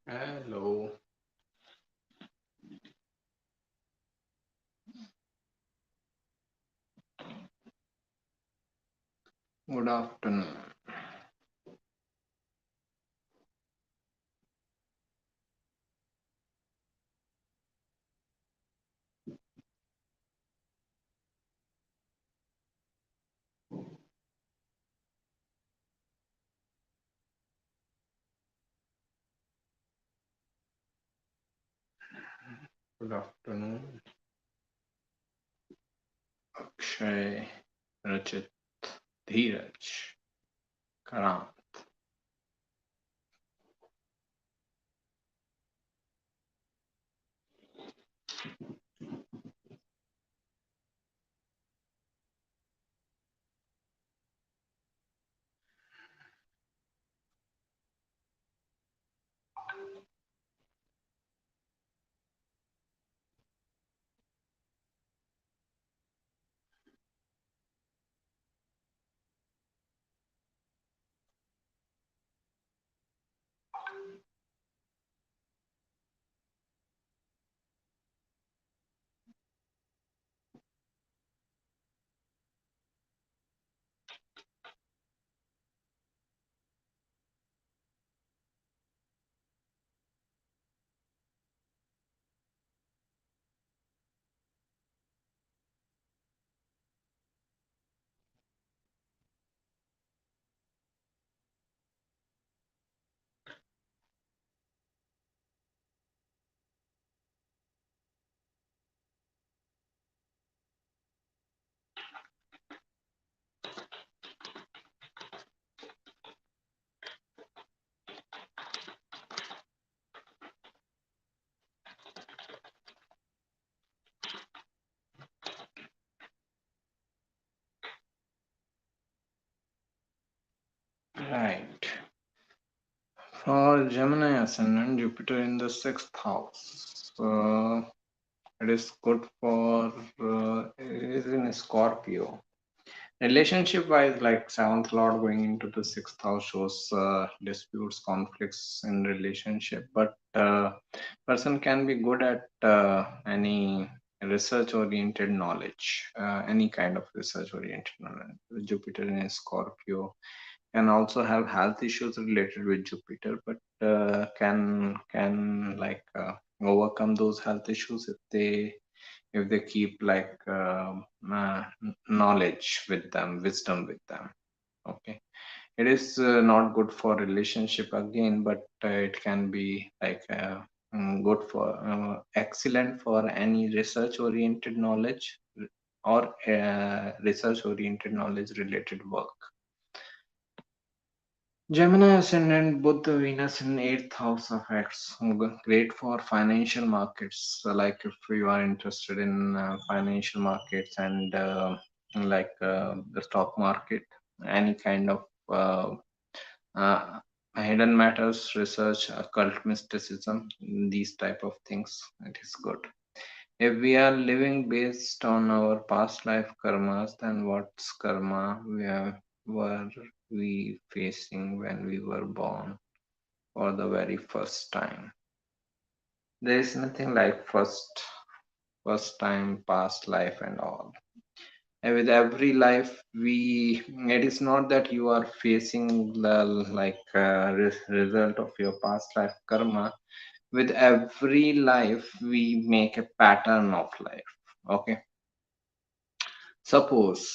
Hello, good afternoon. Good afternoon. Akshay, Rachit, Dheeraj, Karan. Right. For Gemini ascendant, Jupiter in the sixth house. It is good for, it is in Scorpio. Relationship wise, like seventh lord going into the sixth house shows disputes, conflicts in relationship, but person can be good at any research oriented knowledge, any kind of research oriented knowledge. Jupiter in Scorpio can also have health issues related with Jupiter, but can like overcome those health issues if they keep like knowledge with them, wisdom with them. Okay, it is not good for relationship again, but it can be like good for excellent for any research oriented knowledge or research oriented knowledge related work. Gemini ascendant Buddha Venus in eighth house affects great for financial markets. So like if you are interested in financial markets and the stock market, any kind of uh, hidden matters research, occult mysticism, these type of things, it is good. If we are living based on our past life karmas, then what's karma were we facing when we were born for the very first time? There is nothing like first time, past life, and all. And with every life, it is not that you are facing the result of your past life karma. With every life, we make a pattern of life. Okay, suppose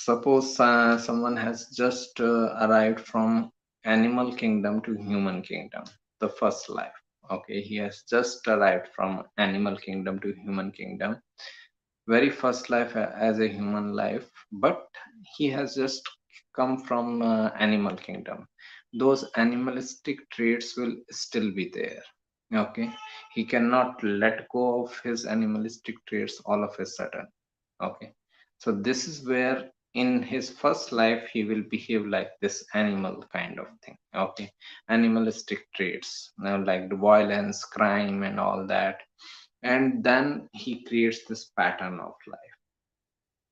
someone has just arrived from animal kingdom to human kingdom, the first life. Okay, he has just arrived from animal kingdom to human kingdom, very first life as a human life, but he has just come from animal kingdom. Those animalistic traits will still be there. Okay, he cannot let go of his animalistic traits all of a sudden. Okay, so this is where in his first life he will behave like this animal kind of thing. Okay, animalistic traits, like the violence, crime, and all that. And then he creates this pattern of life.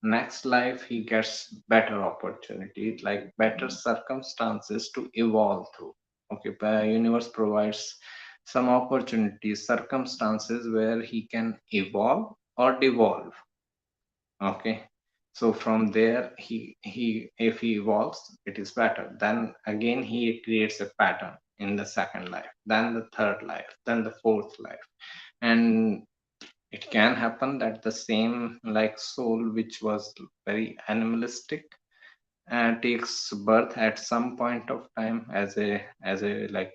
Next life he gets better opportunity, like better circumstances to evolve through. Okay, the universe provides some opportunities, circumstances where he can evolve or devolve. Okay. So from there, he if he evolves, it is better. Then again, he creates a pattern in the second life, then the third life, then the fourth life. And it can happen that the same like soul which was very animalistic takes birth at some point of time as a like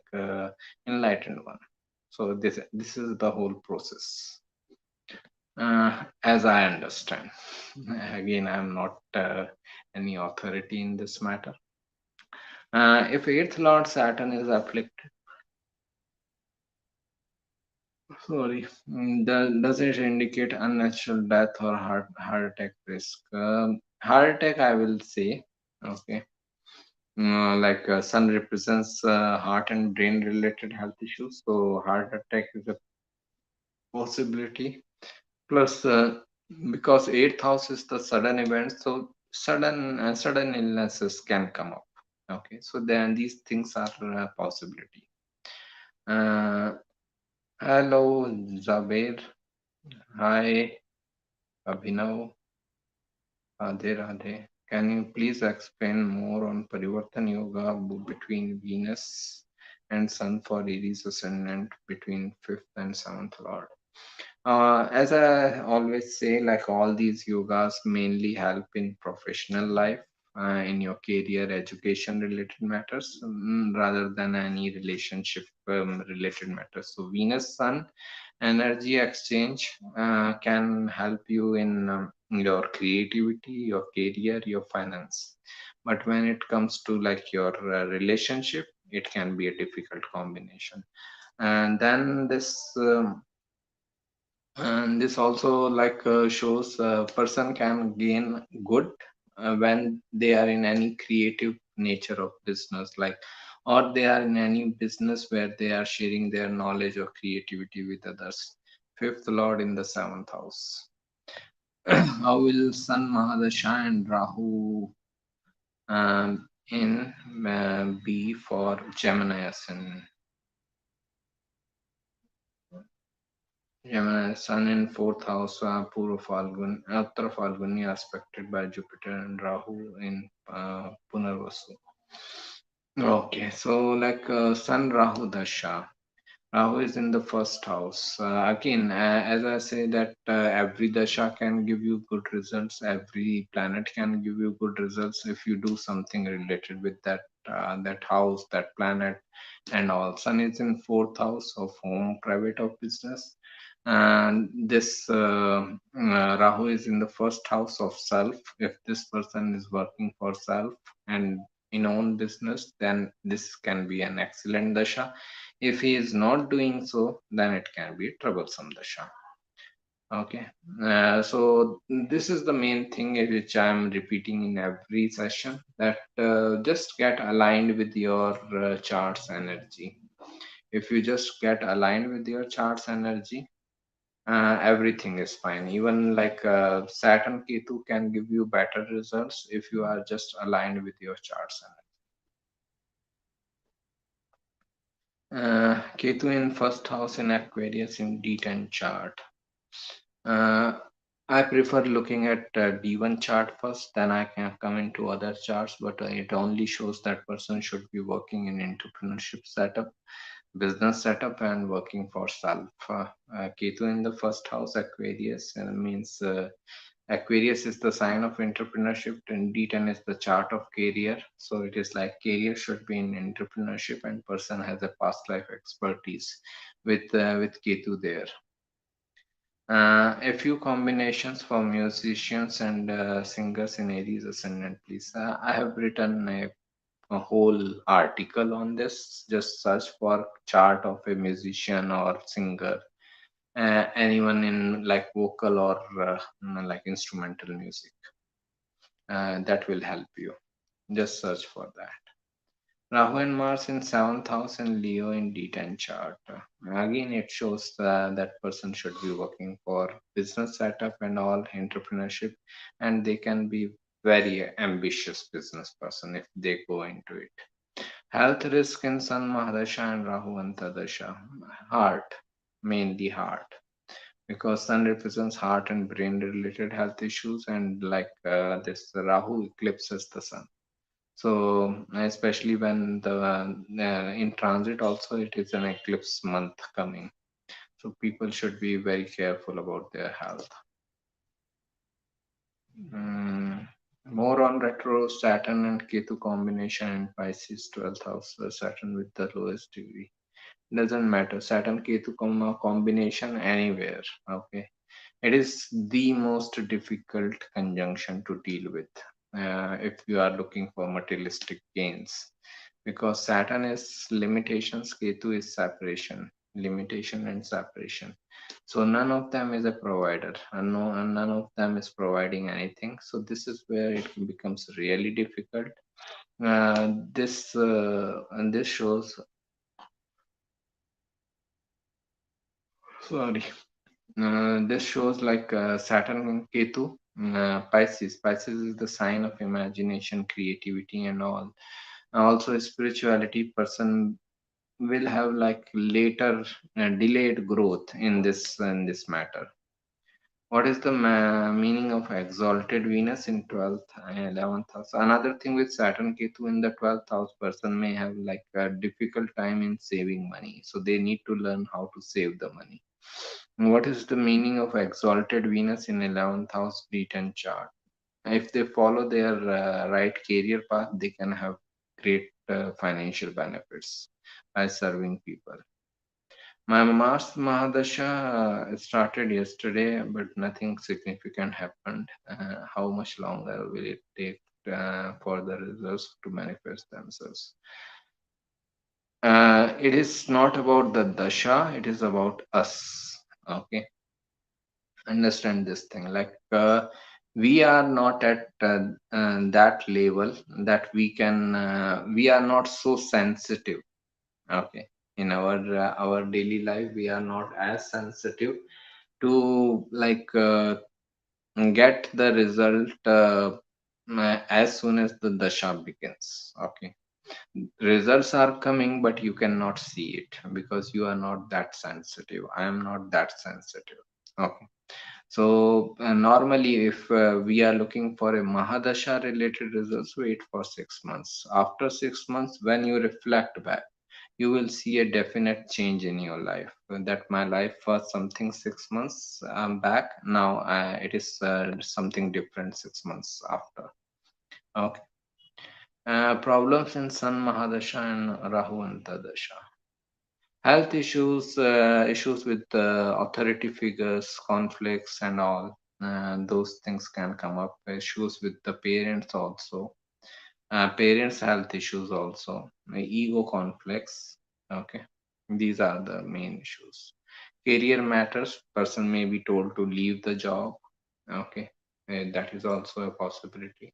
enlightened one. So this is the whole process, as I understand. Again, I'm not any authority in this matter. If eighth lord Saturn is afflicted, sorry, does it indicate unnatural death or heart attack risk? Heart attack, I will say. Okay. Like sun represents heart and brain related health issues, so heart attack is a possibility. Plus, because eighth house is the sudden event, so sudden illnesses can come up. Okay, so then these things are a possibility. uh, Hello Zabir, hi Abhinav, Radhe Radhe. Can you please explain more on Parivartan Yoga between Venus and Sun for Aries ascendant between fifth and seventh lord? As I always say, like all these yogas mainly help in professional life, in your career, education related matters, rather than any relationship related matters. So, Venus Sun energy exchange can help you in your creativity, your career, your finance. But when it comes to like your relationship, it can be a difficult combination. And then this also like shows a person can gain good when they are in any creative nature of business, like, or they are in any business where they are sharing their knowledge or creativity with others. Fifth lord in the seventh house. How will Sun Mahadasha and Rahu in be for Gemini ascendant? Gemini, Sun in fourth house, Purva Falgun, Uttara Falguni aspected by Jupiter and Rahu in Punarvasu. Okay, so like Sun Rahu Dasha. Rahu is in the first house. Again, as I say that every dasha can give you good results. Every planet can give you good results if you do something related with that house, that planet, and all. Sun is in fourth house of home, private, of business, and this Rahu is in the first house of self. If this person is working for self and in own business, then this can be an excellent dasha. If he is not doing so, then it can be troublesome dasha. Okay, so this is the main thing which I am repeating in every session, that just get aligned with your chart's energy. If you just get aligned with your chart's energy, everything is fine. Even like Saturn Ketu can give you better results if you are just aligned with your chart's energy. Ketu in first house in Aquarius in D10 chart. Uh, I prefer looking at D1 chart first, then I can come into other charts, but it only shows that person should be working in entrepreneurship setup, business setup, and working for self. Ketu in the first house, Aquarius, means Aquarius is the sign of entrepreneurship, and D10 is the chart of career. So it is like career should be in entrepreneurship, and person has a past life expertise with Ketu there. A few combinations for musicians and singers in Aries ascendant, please. I have written a whole article on this. Just search for chart of a musician or singer, anyone in like vocal or like instrumental music. That will help you. Just search for that. Rahu and Mars in seventh house and Leo in D10 chart. Again, it shows that person should be working for business setup and all entrepreneurship, and they can be very ambitious business person if they go into it. Health risk in Sun Mahadasha and Rahu Antardasha. heart, mainly heart, because sun represents heart and brain related health issues, and this Rahu eclipses the sun. So especially when the in transit also, it is an eclipse month coming. So people should be very careful about their health. Mm, More on retro Saturn and Ketu combination in Pisces 12th house, Saturn with the lowest degree. Doesn't matter. Saturn Ketu combination anywhere. Okay. It is the most difficult conjunction to deal with if you are looking for materialistic gains, because Saturn is limitations, Ketu is separation, limitation and separation. So none of them is a provider, and no, and none of them is providing anything. So this is where it becomes really difficult. This shows. Sorry. This shows Saturn and Ketu, Pisces. Pisces is the sign of imagination, creativity, and all. Also, spirituality person will have like later delayed growth in this matter. What is the meaning of exalted Venus in 12th and 11th house? Another thing with Saturn Ketu in the 12th house, person may have like a difficult time in saving money. So they need to learn how to save the money. What is the meaning of exalted Venus in 11th house D10 chart? If they follow their right career path, they can have great financial benefits by serving people. My Mars Mahadasha started yesterday, but nothing significant happened. How much longer will it take for the results to manifest themselves? It is not about the dasha, it is about us. Okay, understand this thing. We are not at that level that we are not so sensitive. Okay, in our daily life, we are not as sensitive to get the result as soon as the dasha begins. Okay, results are coming, but you cannot see it because you are not that sensitive. I am not that sensitive. Okay, so normally, if we are looking for a Mahadasha related results, wait for 6 months. After 6 months, when you reflect back, you will see a definite change in your life. That my life was something 6 months back. Now it is something different 6 months after. Okay. Problems in Sun Mahadasha and Rahu Antardasha. Health issues, issues with authority figures, conflicts, and all. Those things can come up. Issues with the parents also. Parents' health issues also. Ego conflicts. Okay, these are the main issues. Career matters. Person may be told to leave the job. Okay, that is also a possibility.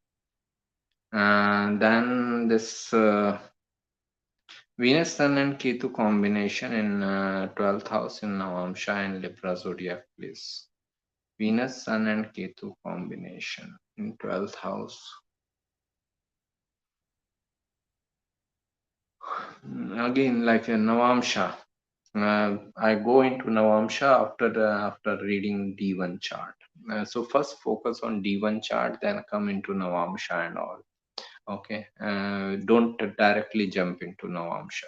And then this Venus, Sun, and Ketu combination in 12th house in Navamsha and Libra zodiac place. Venus, Sun, and Ketu combination in 12th house. Again, like a Navamsha. I go into Navamsha after reading D1 chart. So first focus on D1 chart, then come into Navamsha and all. Okay, don't directly jump into Navamsha.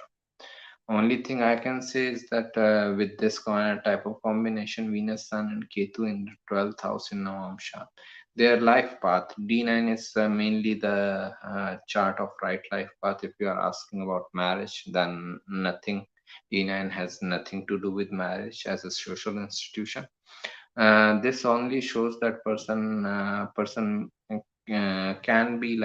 Only thing I can say is that with this kind of type of combination, Venus, Sun, and Ketu in the 12th house in Navamsha, their life path, D9 is mainly the chart of right life path. If you are asking about marriage, then nothing. D9 has nothing to do with marriage as a social institution. This only shows that person can be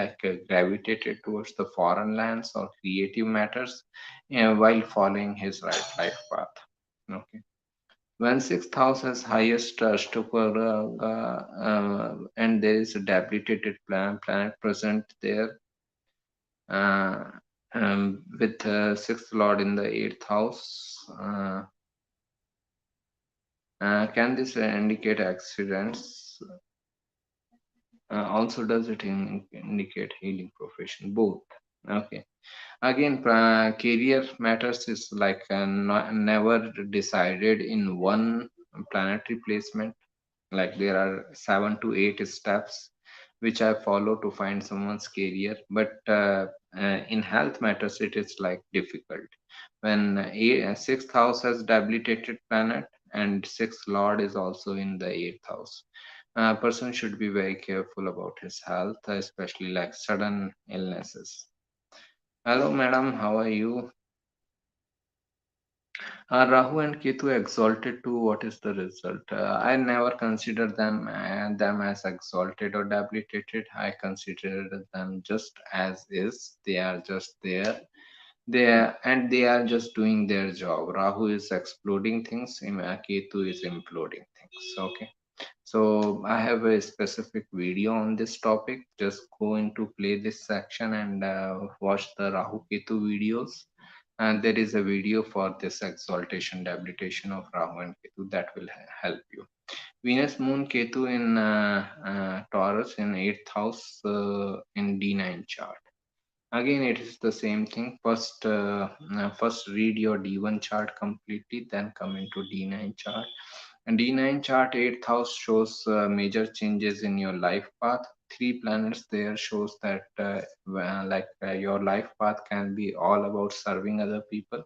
gravitated towards the foreign lands or creative matters while following his right life path. Okay. When sixth house has highest and there is a debilitated planet present there uh, with sixth lord in the eighth house, can this indicate accidents? Also, does it indicate healing profession? Both. Okay. Again, career matters is like never decided in one planetary placement. Like there are 7 to 8 steps which I follow to find someone's career, but in health matters it is like difficult when sixth house has debilitated planet and sixth lord is also in the eighth house. A person should be very careful about his health, especially like sudden illnesses. Hello, madam. How are you? Rahu and Ketu exalted to what is the result? I never consider them as exalted or debilitated. I consider them just as is. They are just there. They are just doing their job. Rahu is exploding things. Ketu is imploding things. Okay. So I have a specific video on this topic. Just go into play this section and watch the Rahu Ketu videos. And there is a video for this exaltation, debilitation of Rahu and Ketu that will help you. Venus, Moon, Ketu in Taurus in 8th house in D9 chart. Again, it is the same thing. First read your D1 chart completely, then come into D9 chart. And D9 chart 8th house shows major changes in your life path. Three planets there shows that your life path can be all about serving other people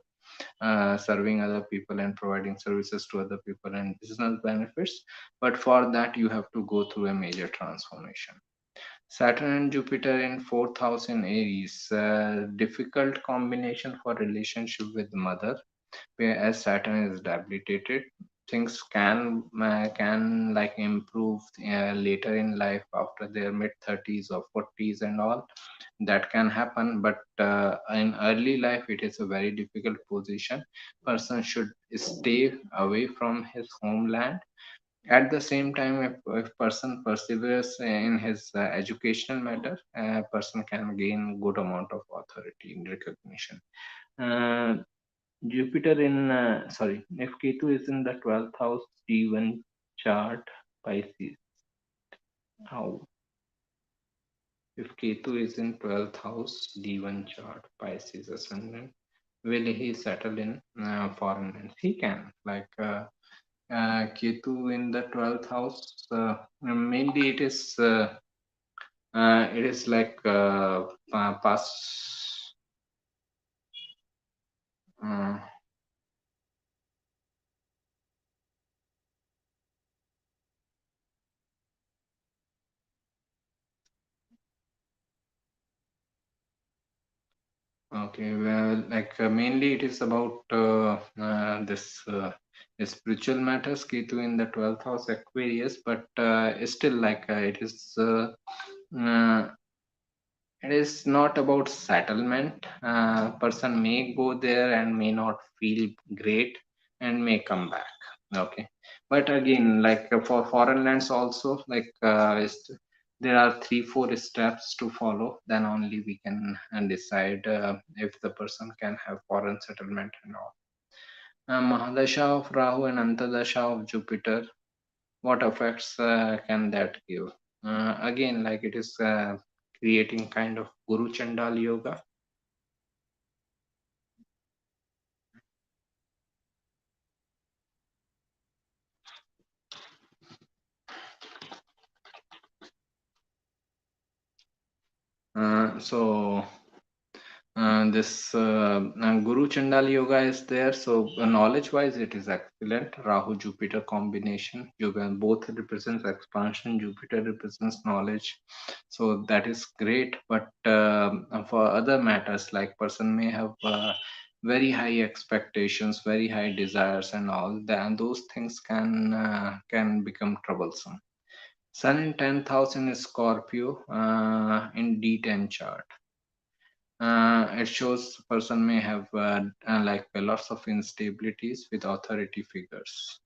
and providing services to other people and business benefits. But for that, you have to go through a major transformation. Saturn and Jupiter in fourth house in Aries, difficult combination for relationship with mother, whereas Saturn is debilitated. Things can like improve later in life after their mid 30s or 40s and all. That can happen, but in early life it is a very difficult position. Person should stay away from his homeland. At the same time, if person perseveres in his educational matter, a person can gain good amount of authority and recognition. Uh, Jupiter in sorry, if Ketu is in the 12th house D1 chart Pisces. How? If Ketu is in 12th house D1 chart Pisces ascendant, will he settle in foreign lands? He can. Ketu in the 12th house, mainly it is like past. Uh, okay, well, mainly it is about this spiritual matters. Ketu in the 12th house Aquarius, but still uh, it is not about settlement. Person may go there and may not feel great and may come back. Okay, but again, for foreign lands also, there are 3 4 steps to follow. Then only we can decide if the person can have foreign settlement and all. Mahadasha of Rahu and Antadasha of Jupiter, what effects can that give? Again, like it is creating kind of Guru Chandal yoga. So this Guru Chandal yoga is there. So knowledge wise, it is excellent. Rahu Jupiter combination. Yoga both represents expansion. Jupiter represents knowledge. So that is great. But for other matters, like person may have very high expectations, very high desires, and all. Then those things can become troublesome. Sun in 10th house in Scorpio in D10 chart. It shows person may have lots of instabilities with authority figures.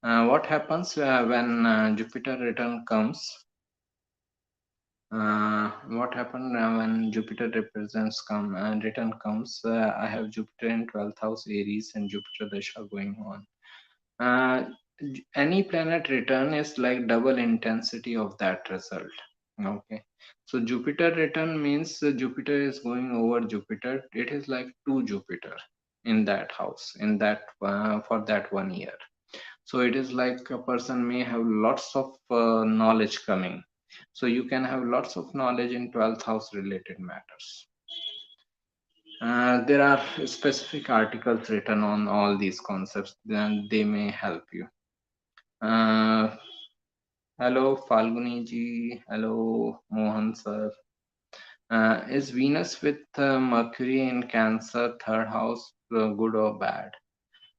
What happens when Jupiter return comes? What happened when Jupiter represents come and return comes? I have Jupiter in 12th house Aries and Jupiter Dasha going on. Any planet return is like double intensity of that result. Okay. So Jupiter return means Jupiter is going over Jupiter. It is like two Jupiter in that house, in that for that 1 year. So it is like a person may have lots of knowledge coming. So you can have lots of knowledge in 12th house related matters. There are specific articles written on all these concepts, then they may help you. Uh, Hello, Falguni ji. Hello, Mohan sir. Is Venus with Mercury in Cancer, third house, good or bad?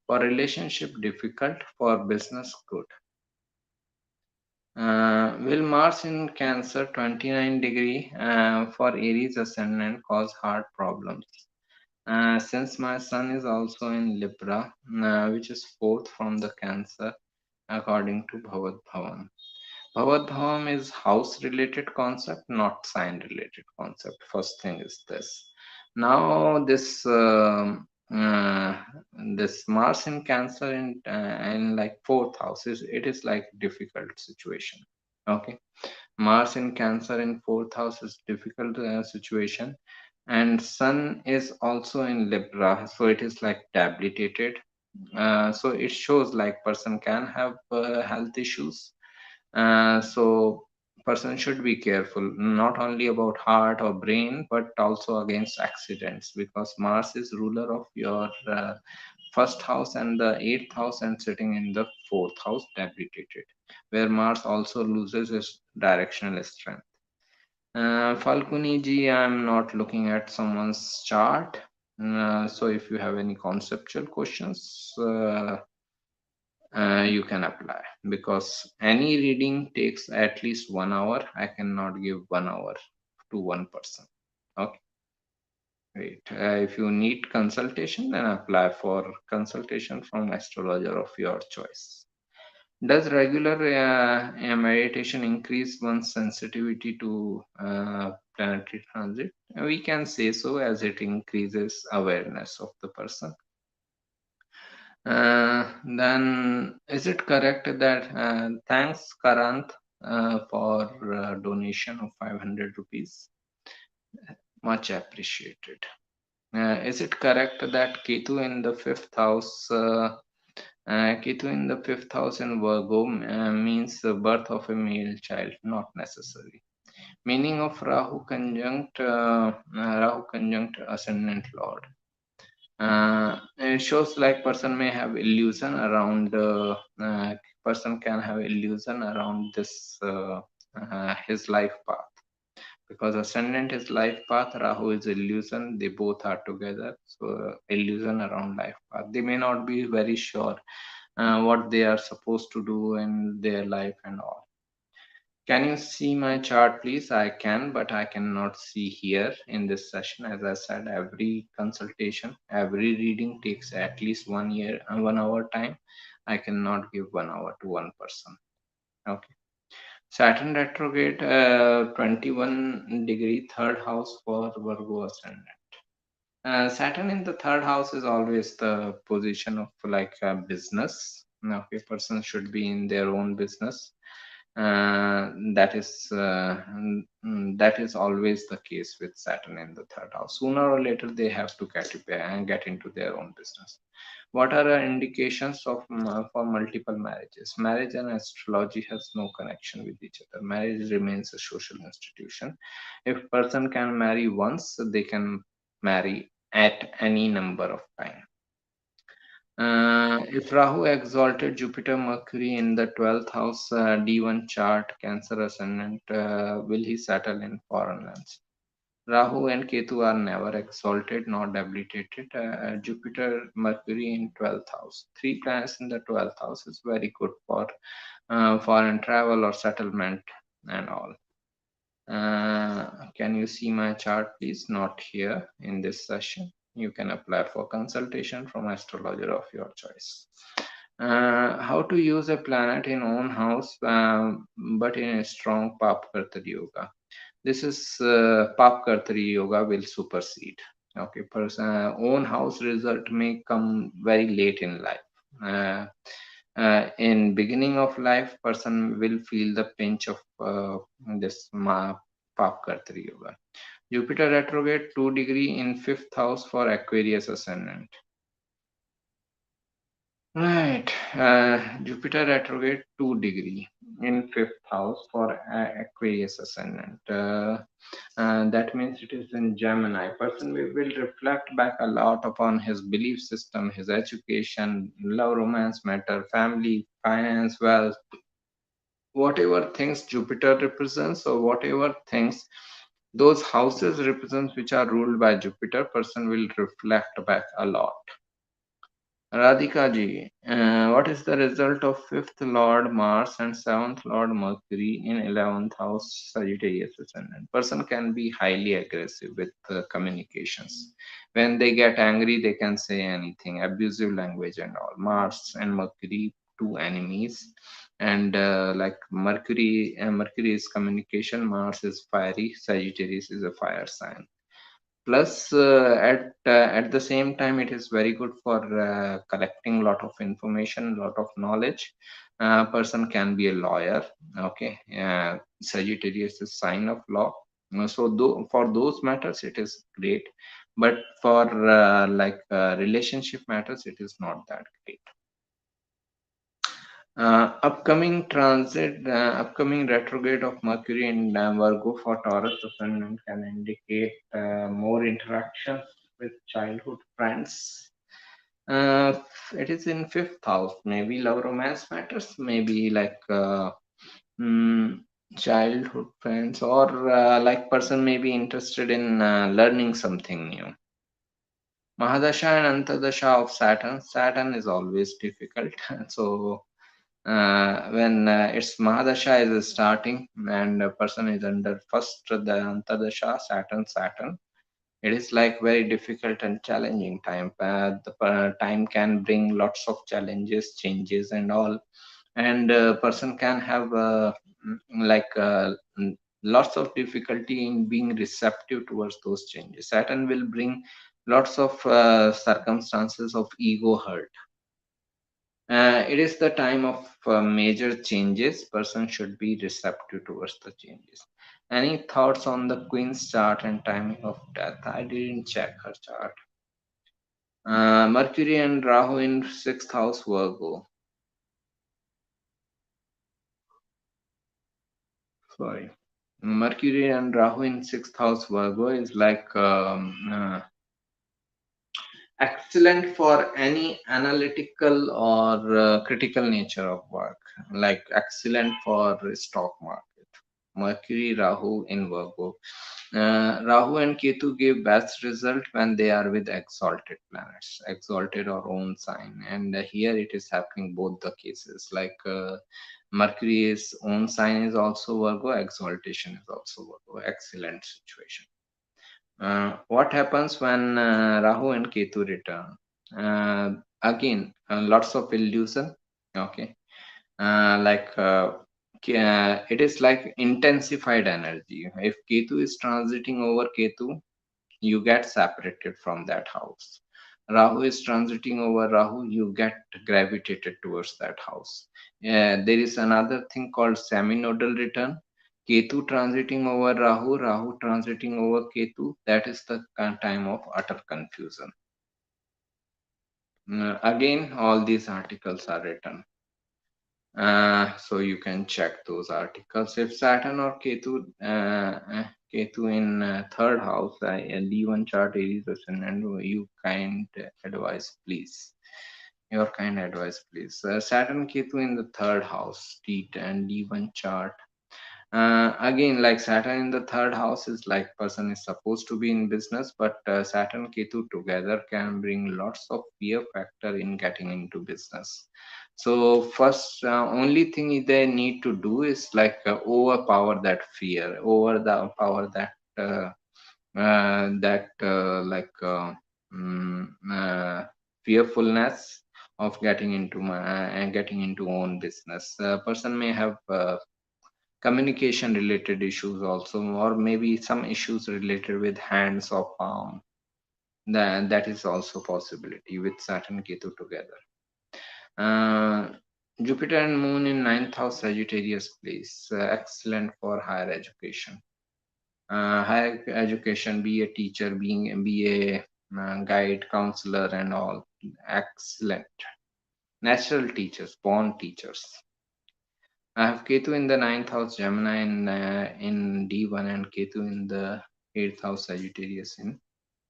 For relationship, difficult. For business, good. Will Mars in Cancer, 29 degree, for Aries ascendant cause heart problems? Since my sun is also in Libra, which is fourth from the Cancer, according to Bhavad Bhavan. Bhavad Bhavam is house related concept, not sign related concept. First thing is this. Now this Mars in Cancer in like fourth house is, it is like difficult situation. Okay, Mars in Cancer in fourth house is difficult situation, and Sun is also in Libra, so it is like debilitated. So it shows like person can have health issues. So person should be careful not only about heart or brain but also against accidents, because Mars is ruler of your first house and the eighth house and sitting in the fourth house debilitated, where Mars also loses its directional strength. Falcuni ji, I'm not looking at someone's chart. So if you have any conceptual questions, you can apply, because any reading takes at least 1 hour. I cannot give 1 hour to one person. Okay, great. If you need consultation, then apply for consultation from astrologer of your choice. Does regular meditation increase one's sensitivity to planetary transit? We can say so, as it increases awareness of the person. Then is it correct that thanks Karant for donation of 500 rupees? Much appreciated. Is it correct that Ketu in the fifth house, Ketu in the fifth house in Virgo means the birth of a male child? Not necessary. Meaning of Rahu conjunct ascendant Lord. It shows like person may have illusion around person can have illusion around this his life path, because ascendant is life path, Rahu is illusion, they both are together, so illusion around life path. They may not be very sure what they are supposed to do in their life and all. Can you see my chart, please? I can, but I cannot see here in this session. As I said, every consultation, every reading takes at least 1 year, 1 hour time. I cannot give 1 hour to one person. Okay. Saturn retrograde, 21 degree, third house for Virgo ascendant. Saturn in the third house is always the position of like a business. Okay, person should be in their own business. That is always the case with Saturn in the third house. Sooner or later, they have to get into their own business. What are the indications of for multiple marriages? Marriage and astrology has no connection with each other. Marriage remains a social institution. If person can marry once, they can marry at any number of time. If Rahu exalted Jupiter Mercury in the 12th house D1 chart, Cancer ascendant, will he settle in foreign lands? Rahu and Ketu are never exalted nor debilitated. Jupiter Mercury in 12th house. Three planets in the 12th house is very good for foreign travel or settlement and all. Can you see my chart, please? Not here in this session. You can apply for consultation from astrologer of your choice. How to use a planet in own house, but in a strong Papkartari yoga. This is Papkartari yoga will supersede. Okay, own house result may come very late in life. In beginning of life, person will feel the pinch of this पाप करते रहिएगा. Jupiter retrograde 2 degree in fifth house for Aquarius ascendant. Right. Jupiter retrograde 2 degree in fifth house for Aquarius ascendant. That means it is in Gemini. Person will reflect back a lot upon his belief system, his education, love, romance, matter, family, finance, wealth, whatever things Jupiter represents or whatever things those houses represents which are ruled by Jupiter, person will reflect back a lot. Radhika ji, what is the result of fifth Lord Mars and seventh Lord Mercury in 11th house Sagittarius ascendant? Person can be highly aggressive with communications. When they get angry, they can say anything, abusive language and all. Mars and Mercury, two enemies. And like Mercury is communication, Mars is fiery, Sagittarius is a fire sign. Plus at the same time it is very good for collecting lot of information, lot of knowledge. Person can be a lawyer. Okay. Sagittarius is sign of law. So for those matters it is great, but for relationship matters it is not that great. Upcoming retrograde of Mercury in Virgo for Taurus ascendant can indicate more interactions with childhood friends. Uh, it is in fifth house. Maybe love, romance matters. Maybe mm, childhood friends, or like person may be interested in learning something new. Mahadasha and Antardasha of Saturn. Saturn is always difficult. So when its Mahadasha is starting and a person is under first the Antardasha, Saturn, it is like very difficult and challenging time. The time can bring lots of challenges, changes, and all, and person can have lots of difficulty in being receptive towards those changes. Saturn will bring lots of circumstances of ego hurt. It is the time of major changes. Person should be receptive towards the changes. Any thoughts on the Queen's chart and timing of death? I didn't check her chart. Mercury and Rahu in sixth house Virgo. Sorry. Mercury and Rahu in sixth house Virgo is excellent for any analytical or critical nature of work, like excellent for stock market. Mercury, Rahu in Virgo. Rahu and Ketu give best result when they are with exalted planets, exalted or own sign. And here it is happening both the cases. Mercury's own sign is also Virgo, exaltation is also Virgo. Excellent situation. What happens when Rahu and Ketu return? Again, lots of illusion. Okay. It is like intensified energy. If Ketu is transiting over Ketu, you get separated from that house. Rahu is transiting over Rahu, you get gravitated towards that house. There is another thing called semi-nodal return. Ketu transiting over Rahu, Rahu transiting over Ketu, that is the time of utter confusion. Again, all these articles are written. So you can check those articles. If Saturn or Ketu in third house, leave one chart Aries ascendant, you kind advice, please. Your kind advice, please. Saturn Ketu in the third house, and D1 chart. Again, like Saturn in the third house is like person is supposed to be in business, but Saturn Ketu together can bring lots of fear factor in getting into business. So first, only thing they need to do is overpower that fear, over the power that that like mm, uh, fearfulness of getting into getting into own business. Person may have communication related issues also, or maybe some issues related with hands or palm. That is also possibility with Saturn Ketu together. uh, Jupiter and Moon in ninth house Sagittarius place, excellent for higher education. Higher education, be a teacher, be a guide, counselor, and all. Excellent. Natural teachers, born teachers. I have Ketu in the ninth house, Gemini in D1, and Ketu in the eighth house, Sagittarius in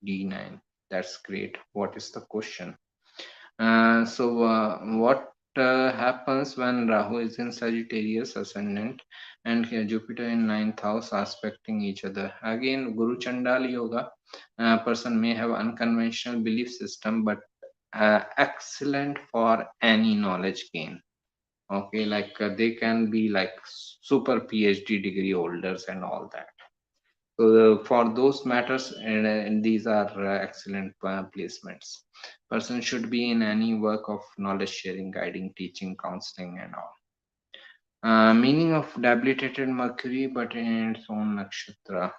D9. That's great. What is the question? What happens when Rahu is in Sagittarius ascendant and Jupiter in ninth house aspecting each other? Again, Guru Chandali Yoga. A person may have unconventional belief system, but excellent for any knowledge gain. Okay, like they can be like super PhD degree holders and all that. So for those matters, and these are excellent placements. Person should be in any work of knowledge sharing, guiding, teaching, counseling, and all. Meaning of debilitated Mercury, but in its own nakshatra.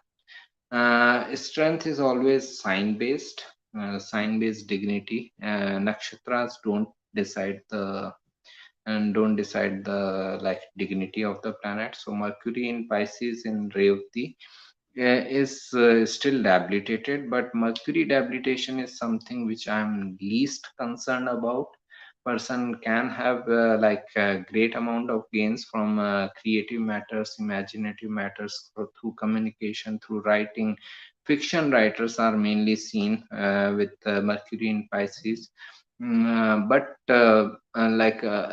Strength is always sign based dignity. Nakshatras don't decide the like dignity of the planet. So Mercury in Pisces in Revati is still debilitated, but Mercury debilitation is something which I'm least concerned about. Person can have like a great amount of gains from creative matters, imaginative matters, through communication, through writing. Fiction writers are mainly seen with Mercury in Pisces. But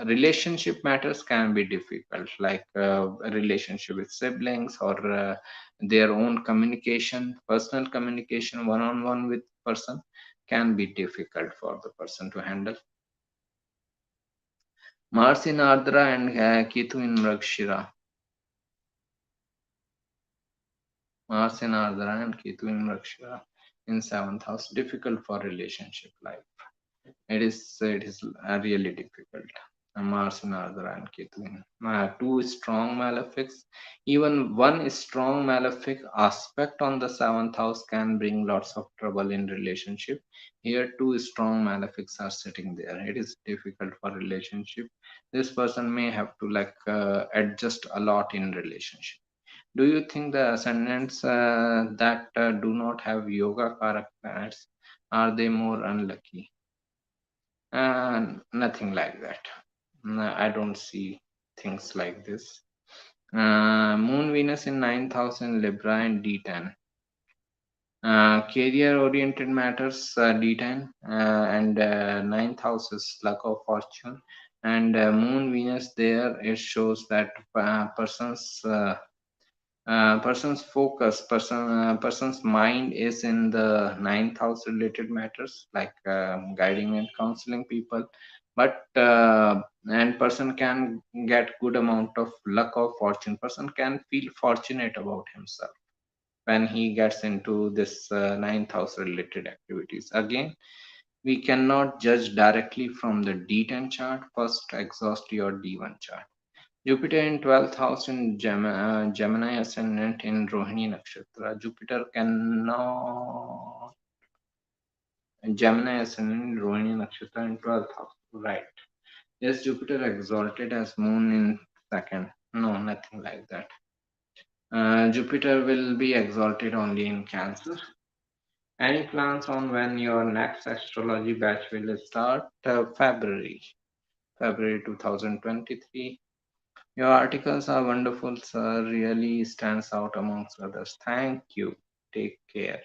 relationship matters can be difficult, like a relationship with siblings or their own communication, personal communication, one on one with person can be difficult for the person to handle. Mars in Ardra and Ketu in Mrigashira. Mars in Ardra and Ketu in Mrigashira in seventh house, difficult for relationship life. It is really difficult. Mars in Ardra and Ketu in two strong malefics. Even one strong malefic aspect on the seventh house can bring lots of trouble in relationship. Here, two strong malefics are sitting there. It is difficult for relationship. This person may have to like adjust a lot in relationship. Do you think the ascendants that do not have yoga karak planets are they more unlucky? Nothing like that. I don't see things like this. Moon Venus in 9,000 Libra and D10. Career oriented matters D10 and ninth house is luck of fortune. And Moon Venus there, it shows that person's mind is in the ninth house related matters like guiding and counseling people, but and person can get good amount of luck or fortune. Person can feel fortunate about himself when he gets into this ninth house related activities. Again, we cannot judge directly from the D10 chart. First exhaust your D1 chart. Jupiter in 12th house in Gemini ascendant in Rohini Nakshatra. Jupiter cannot. Gemini ascendant in Rohini Nakshatra in 12th house. Right. Yes, Jupiter exalted as moon in second. No, nothing like that. Jupiter will be exalted only in Cancer. Any plans on when your next astrology batch will start? February 2023. Your articles are wonderful, sir. Really stands out amongst others. Thank you. Take care.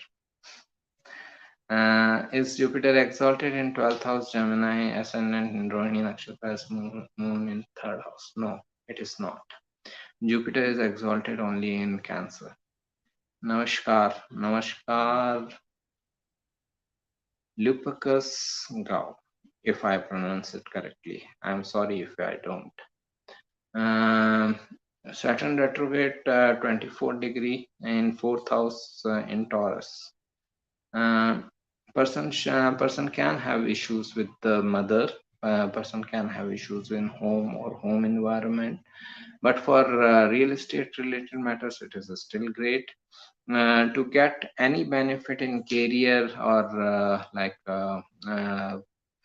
Is Jupiter exalted in 12th house, Gemini, ascendant in Rohini Nakshatra, as moon in third house? No, it is not. Jupiter is exalted only in Cancer. Namaskar. Namaskar. Lupacus Gao, if I pronounce it correctly. I'm sorry if I don't. Um, Saturn retrograde 24 degree in fourth house in Taurus. Person can have issues with the mother. Person can have issues in home or home environment. But for real estate related matters, it is still great. To get any benefit in career or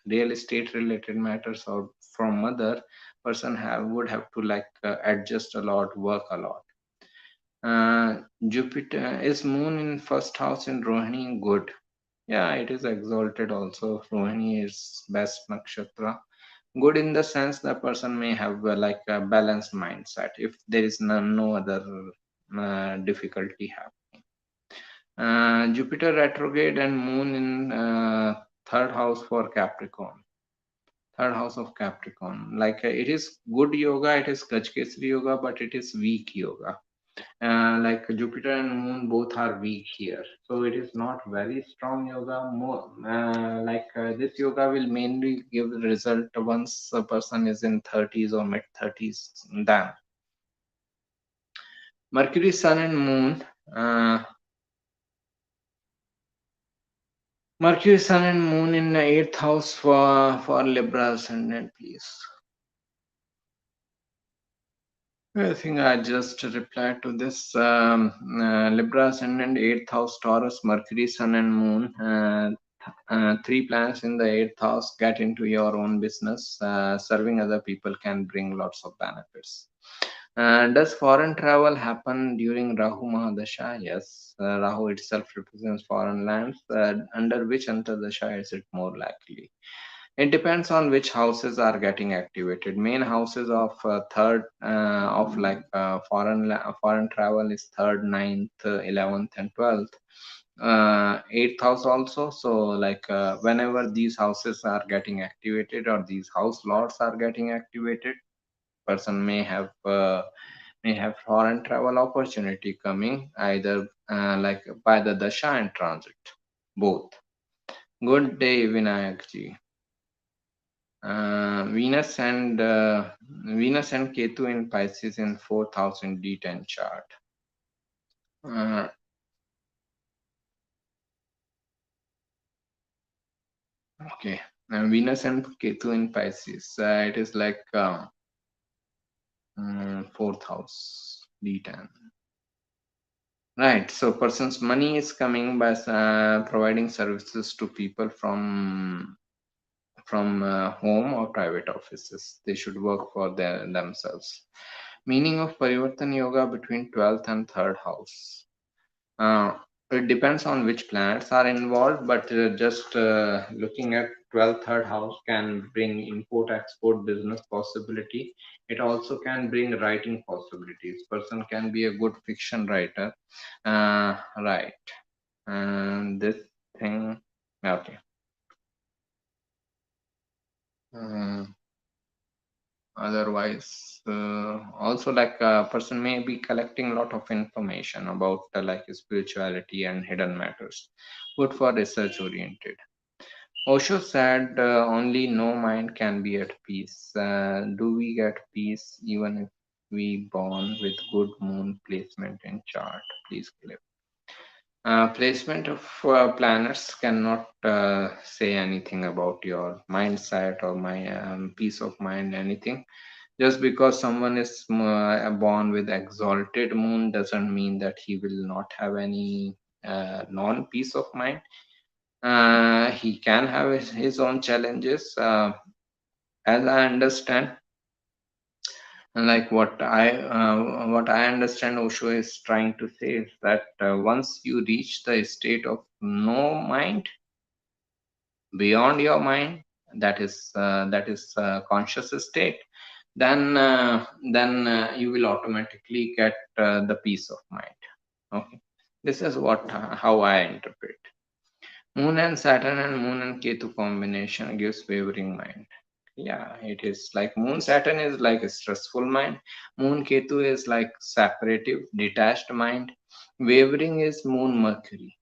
real estate related matters or from mother, person would have to like adjust a lot, work a lot. Jupiter is moon in first house in Rohini good. Yeah, it is exalted also. Rohini is best nakshatra. Good in the sense the person may have like a balanced mindset if there is no other difficulty happening. Jupiter retrograde and moon in third house for Capricorn. Third house of Capricorn. Like it is good yoga, it is Gajkesari yoga, but it is weak yoga. Like Jupiter and Moon both are weak here, so it is not very strong yoga. More this yoga will mainly give the result once a person is in 30s or mid 30s. Then Mercury, Sun, and Moon. Uh, Mercury, Sun, and Moon in the eighth house for Libra ascendant, please. I think I just replied to this. Libra ascendant, eighth house, Taurus, Mercury, Sun, and Moon. Three planets in the eighth house. Get into your own business. Serving other people can bring lots of benefits. Does foreign travel happen during Rahu Mahadasha? Yes. Rahu itself represents foreign lands. Under which Antardasha is it more likely? It depends on which houses are getting activated. Main houses of third of like foreign travel is third, ninth, 11th, and 12th. Eighth house also. So like whenever these houses are getting activated or these house lords are getting activated, person may have foreign travel opportunity coming either like by the dasha and transit both. Good day, Vinayak ji. Venus and Ketu in Pisces in 4,000 D10 chart. Uh, okay, Venus and Ketu in Pisces. It is like fourth house D10. Right. So person's money is coming by providing services to people from home or private offices. They should work for themselves. Meaning of Parivartan Yoga between 12th and 3rd house. Uh, it depends on which planets are involved, but just looking at 12th, 3rd house can bring import export business possibility. It also can bring writing possibilities. Person can be a good fiction writer. Right. And this thing, okay. Uh, Otherwise also like a person may be collecting a lot of information about like spirituality and hidden matters, good for research oriented. Osho said only no mind can be at peace. Do we get peace even if we born with good moon placement in chart? Please click. Placement of planets cannot say anything about your mindset or my peace of mind, anything. Just because someone is born with exalted moon doesn't mean that he will not have any non peace of mind. He can have his own challenges. As I understand, like what I understand, Osho is trying to say is that once you reach the state of no mind, beyond your mind, that is conscious state, then you will automatically get the peace of mind. Okay, this is what how I interpret. Moon and Saturn and Moon and Ketu combination gives wavering mind. Yeah, it is like Moon Saturn is like a stressful mind. Moon Ketu is like separative detached mind. Wavering is Moon Mercury.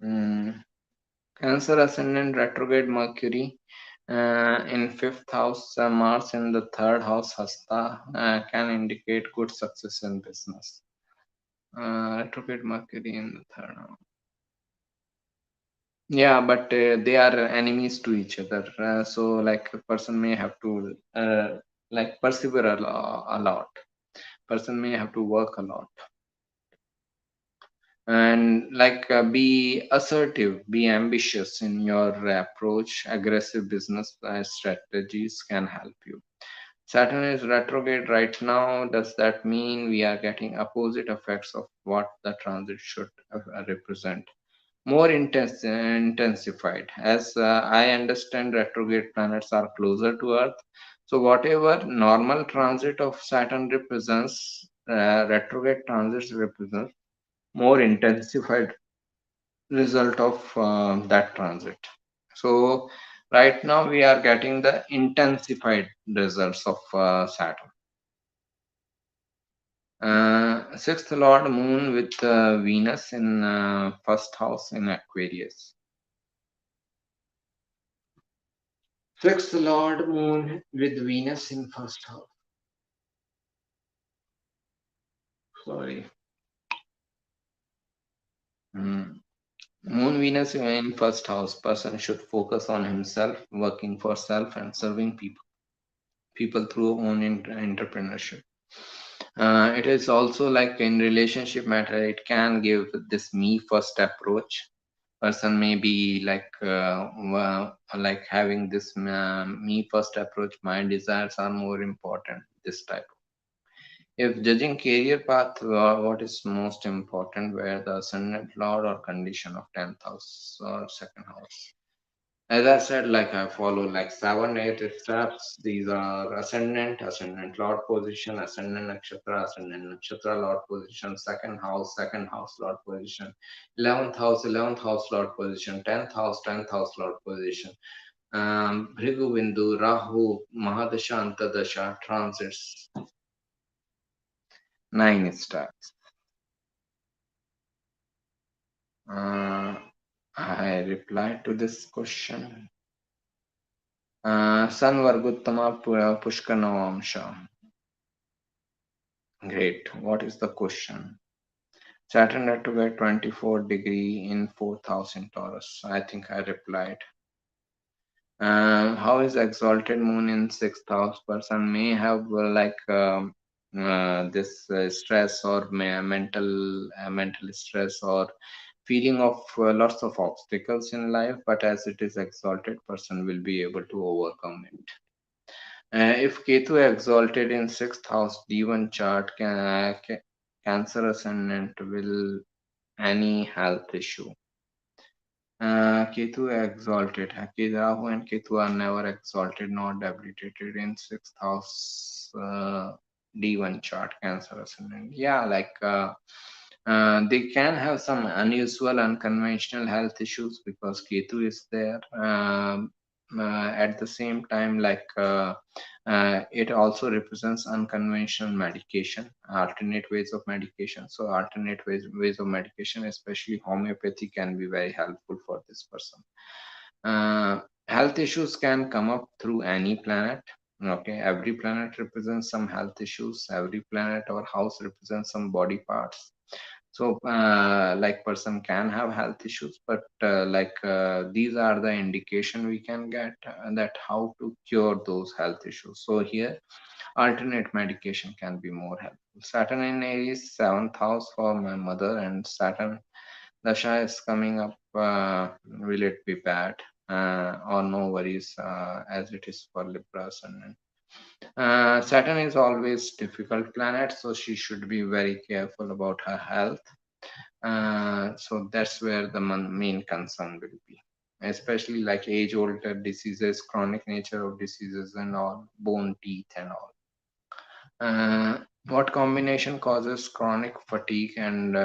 Mm. Cancer ascendant retrograde Mercury in fifth house, Mars in the third house, Hasta, can indicate good success in business. Retrograde Mercury in the third house. Yeah, but they are enemies to each other. So, like, a person may have to like persevere a lot. Person may have to work a lot and like be assertive, be ambitious in your approach. Aggressive business strategies can help you. Saturn is retrograde right now. Does that mean we are getting opposite effects of what the transit should represent? More intensified. As I understand, retrograde planets are closer to Earth. So, whatever normal transit of Saturn represents, retrograde transits represent more intensified result of that transit. So, right now we are getting the intensified results of Saturn. Sixth Lord Moon with Venus in first house in Aquarius. Sixth Lord Moon with Venus in first house. Sorry. Mm. Moon Venus in first house. Person should focus on himself, working for self, and serving people through own entrepreneurship. It is also like in relationship matter. It can give this me first approach. Person may be like having this me first approach. My desires are more important. This type. If judging career path, what is most important, where the ascendant lord or condition of 10th house or second house? As I said, like I follow like 7, 8 steps. These are ascendant lord position, ascendant nakshatra lord position, second house lord position, 11th house lord position, 10th house lord position. Bhrigu Bindu, Rahu, Mahadasha, Antadasha, transits, 9 steps. Uh, I replied to this question. Sun Varguttama Pushkanavamsha. Great. What is the question? Saturn retrograde 24 degree in 4th house in Taurus. I think I replied. How is exalted moon in 6th house? Person may have this stress or mental stress or feeling of lots of obstacles in life, but as it is exalted, person will be able to overcome it. If Ketu exalted in 6th house D1 chart, Cancer ascendant will any health issue. Ketu exalted. Rahu and Ketu are never exalted nor debilitated in 6th house D1 chart, Cancer ascendant. Yeah, they can have some unusual, unconventional health issues because Ketu is there. At the same time, it also represents unconventional medication, alternate ways of medication. So, ways of medication, especially homeopathy, can be very helpful for this person. Health issues can come up through any planet. Okay, every planet represents some health issues. Every planet or house represents some body parts. So like person can have health issues, but these are the indication we can get that how to cure those health issues. So here alternate medication can be more helpful. Saturn in Aries, 7th house for my mother, and Saturn Dasha is coming up. Will it be bad or no worries, as it is for Libra ascendant? Saturn is always difficult planet, so she should be very careful about her health. So that's where the main concern will be, especially like age-old diseases, chronic nature of diseases, and all, bone, teeth, and all. What combination causes chronic fatigue, and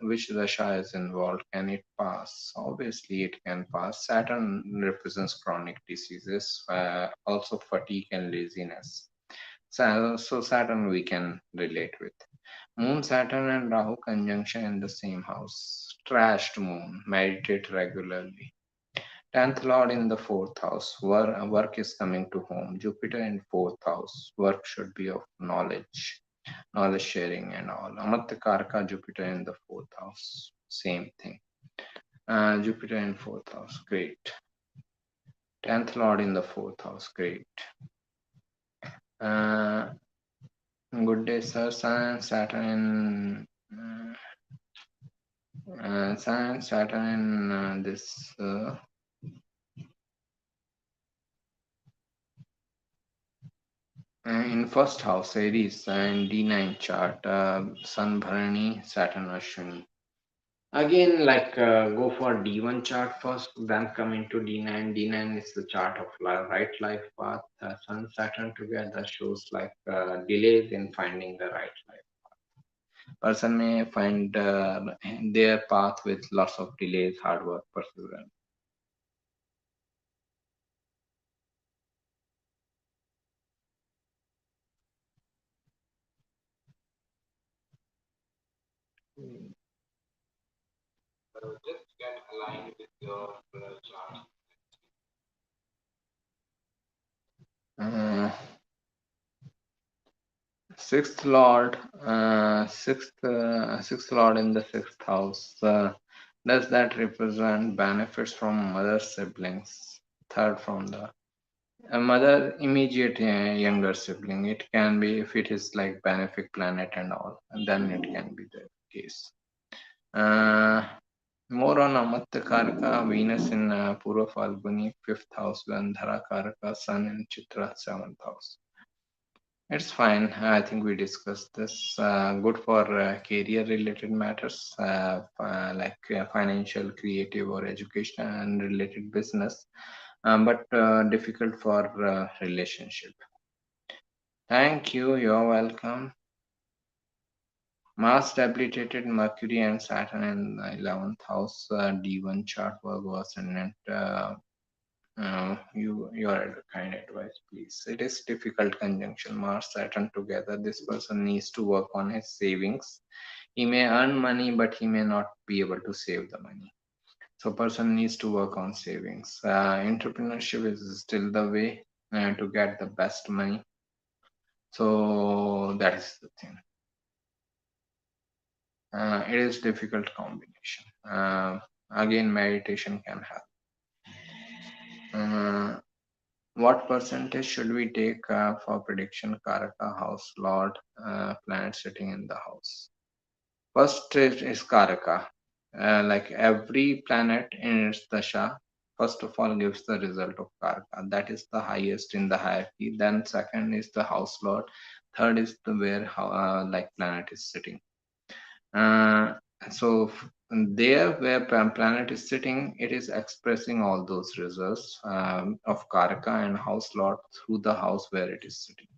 which dasha is involved? Can it pass? Obviously, it can pass. Saturn represents chronic diseases, also fatigue and laziness. So Saturn we can relate with. Moon, Saturn, and Rahu conjunction in the same house. Trashed moon. Meditate regularly. 10th Lord in the 4th house. Work is coming to home. Jupiter in 4th house. Work should be of knowledge sharing and all. Amartya Karka, Jupiter in the 4th house. Same thing. Jupiter in 4th house. Great. 10th Lord in the 4th house. Great. Uh, Good day, sir. Sun and Saturn in this. In first house, Aries and D9 chart, Sun Bharani, Saturn Ashwini. Again, go for D1 chart first, then come into D9. D9 is the chart of right life path. Sun Saturn together shows delays in finding the right life. Person may find their path with lots of delays, hard work, perseverance. Just get aligned with your chart. Uh, Sixth Lord, sixth Lord in the sixth house. Does that represent benefits from mother siblings? Third from the mother immediate younger sibling. It can be if it is like benefic planet and all, and then it can be the case. Uh, More on Amatta Karaka, Venus in Purva Falguni, fifth house, Gandhara Karaka, Sun in Chitra, seventh house. It's fine. I think we discussed this. Good for career related matters financial, creative, or education and related business, but difficult for relationship. Thank you. You're welcome. Mars debilitated Mercury and Saturn in the 11th house, D1 chart was ascendant. Your kind advice, please. It is difficult conjunction Mars Saturn together. This person needs to work on his savings. He may earn money, but he may not be able to save the money. So person needs to work on savings. Entrepreneurship is still the way to get the best money. So that is the thing. It is difficult combination. Again, meditation can help. What percentage should we take for prediction Karaka house lord planet sitting in the house? First is Karaka. Like every planet in its dasha, first of all gives the result of Karaka. That is the highest in the hierarchy. Then second is the house lord. Third is the where planet is sitting. Uh, so there where planet is sitting, it is expressing all those results of Karaka and house lord through the house where it is sitting.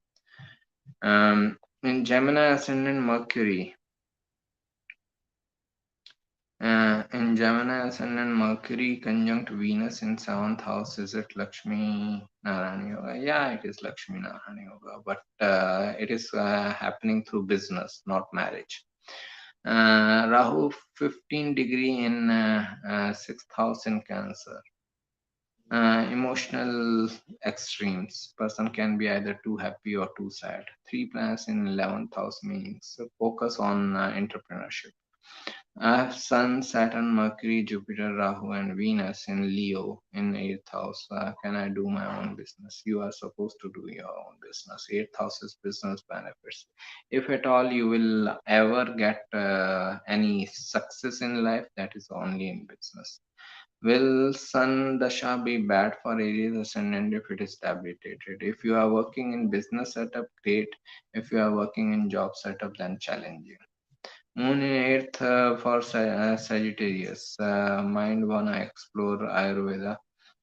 In Gemini ascendant Mercury, in Gemini ascendant Mercury conjunct Venus in seventh house, is it Lakshmi Narayana Yoga? Yeah, it is Lakshmi Narayana Yoga, but it is happening through business, not marriage. Rahu 15 degree in sixth house in Cancer. Emotional extremes. Person can be either too happy or too sad. Three planets in 11th house means focus on entrepreneurship. I have Sun, Saturn, Mercury, Jupiter, Rahu, and Venus in Leo in 8th house. Can I do my own business? You are supposed to do your own business. 8th house is business benefits. If at all you will ever get any success in life, that is only in business. Will Sun Dasha be bad for Aries ascendant if it is debilitated? If you are working in business setup, great. If you are working in job setup, then challenging. Moon in eighth for Sagittarius. Mind wanna explore Ayurveda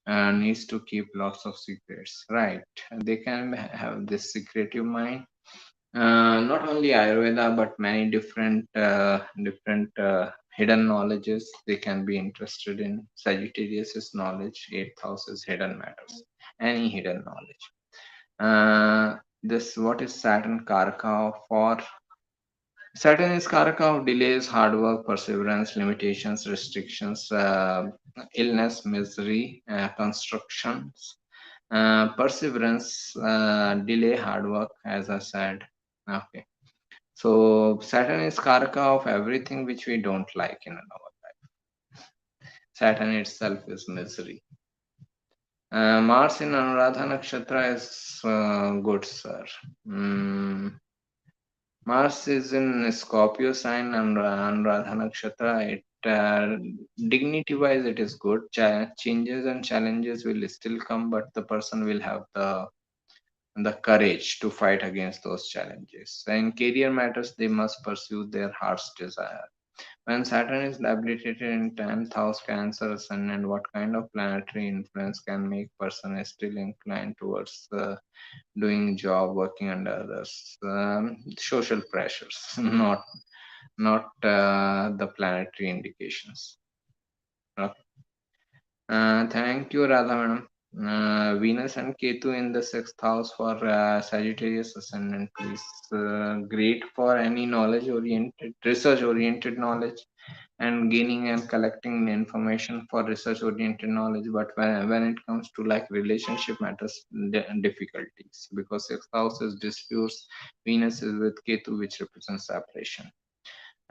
and needs to keep lots of secrets. Right. They can have this secretive mind. Not only Ayurveda, but many different hidden knowledges they can be interested in. Sagittarius is knowledge. Eighth house is hidden matters. Any hidden knowledge. This what is Saturn Karaka for? Saturn is Karaka of delays, hard work, perseverance, limitations, restrictions, illness, misery, constructions, perseverance, delay, hard work, as I said. Okay. So Saturn is Karaka of everything which we don't like in our life. Saturn itself is misery. Mars in Anuradha Nakshatra is good, sir. Mars is in Scorpio sign and Anuradha Nakshatra. Dignity wise, it is good. Changes and challenges will still come, but the person will have the the courage to fight against those challenges. In career matters, they must pursue their heart's desire. When Saturn is debilitated in 10th house Cancer ascendant, what kind of planetary influence can make person still inclined towards doing job, working under others? Social pressures, not the planetary indications. Okay. Thank you, Radha madam. Venus and Ketu in the sixth house for Sagittarius ascendant, please. Great for any knowledge oriented, research oriented knowledge and gaining and collecting information for research oriented knowledge. But when it comes to like relationship matters, difficulties, because sixth house is disputes, Venus is with Ketu, which represents separation.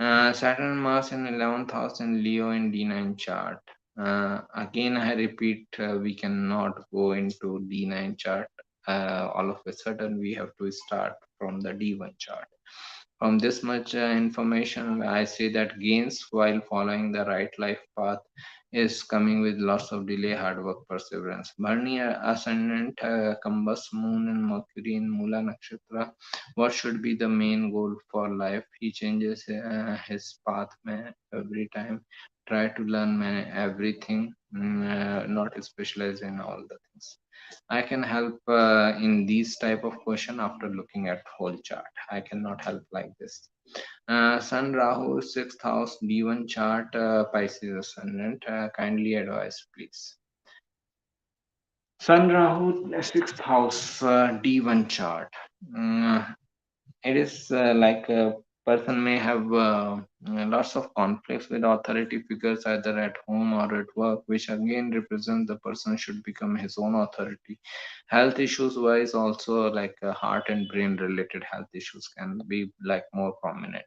Saturn Mars in 11th house and Leo in D9 chart. Again, I repeat, we cannot go into D9 chart. All of a sudden, we have to start from the D1 chart. From this much information, I say that gains while following the right life path is coming with lots of delay, hard work, perseverance. Bharni ascendant, Kambas, Moon, and Mercury in Mula Nakshatra. What should be the main goal for life? He changes his path every time. Try to learn everything, not specialize in all the things. I can help in these type of question after looking at whole chart. I cannot help like this. Sun Rahu sixth house D1 chart, Pisces ascendant. Kindly advise, please. Sun Rahu sixth house D1 chart. Mm, it is like a person may have lots of conflicts with authority figures either at home or at work, which again represents the person should become his own authority. Health issues wise also, like heart and brain related health issues can be like more prominent.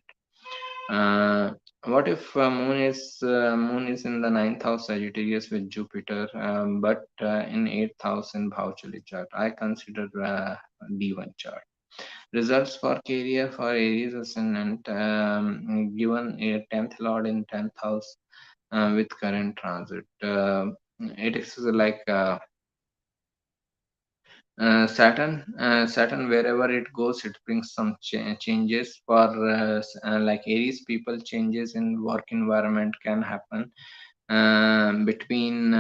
uh, what if moon is in the ninth house Sagittarius with Jupiter, but in eighth house in Bhauchali chart? I consider D1 chart. Results for career for Aries ascendant, given a 10th lord in 10th house with current transit. It is like Saturn, wherever it goes, it brings some changes. For like Aries people, changes in work environment can happen between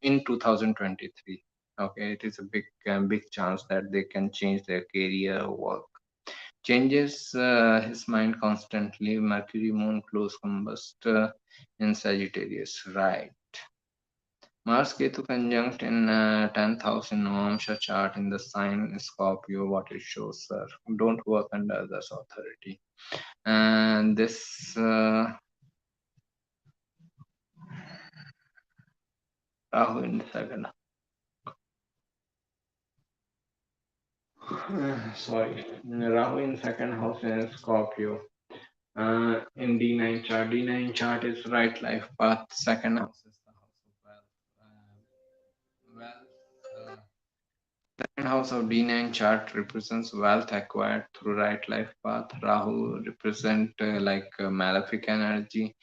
in 2023. Okay, it is a big chance that they can change their career or work. Changes his mind constantly. Mercury, Moon, close combust in Sagittarius. Right. Mars Ketu conjunct in 10th house in Vamsha chart in the sign Scorpio. What it shows, sir. Don't work under others' authority. And this Rahu in the second. Sorry. Rahu in second house in Scorpio. In D9 chart. D9 chart is right life path. Second house is the house of wealth. Wealth. Second house of D9 chart represents wealth acquired through right life path. Rahu represent like malefic energy.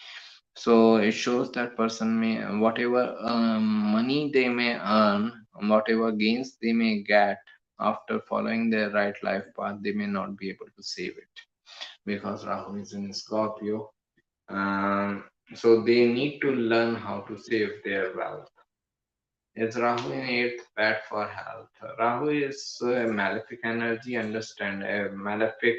So it shows that person may, whatever money they may earn, whatever gains they may get after following their right life path, they may not be able to save it because Rahu is in Scorpio. Um, so they need to learn how to save their wealth. Is Rahu in eighth bad for health? Rahu is a malefic energy. Understand, a malefic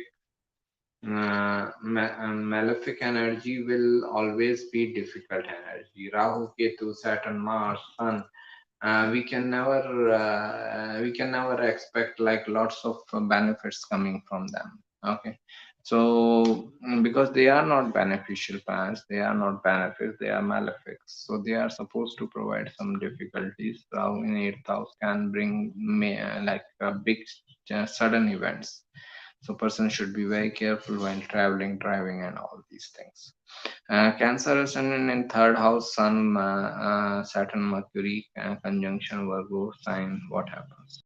energy will always be difficult energy. Rahu, Ketu, Saturn, Mars, Sun. We can never expect like lots of benefits coming from them. Okay, so because they are not beneficial plants, they are not benefits, they are malefics, so they are supposed to provide some difficulties. So in eighth house can bring like big sudden events, so person should be very careful while traveling, driving, and all these things. Cancer ascendant in third house, Sun, Saturn, Mercury conjunction Virgo sign. What happens?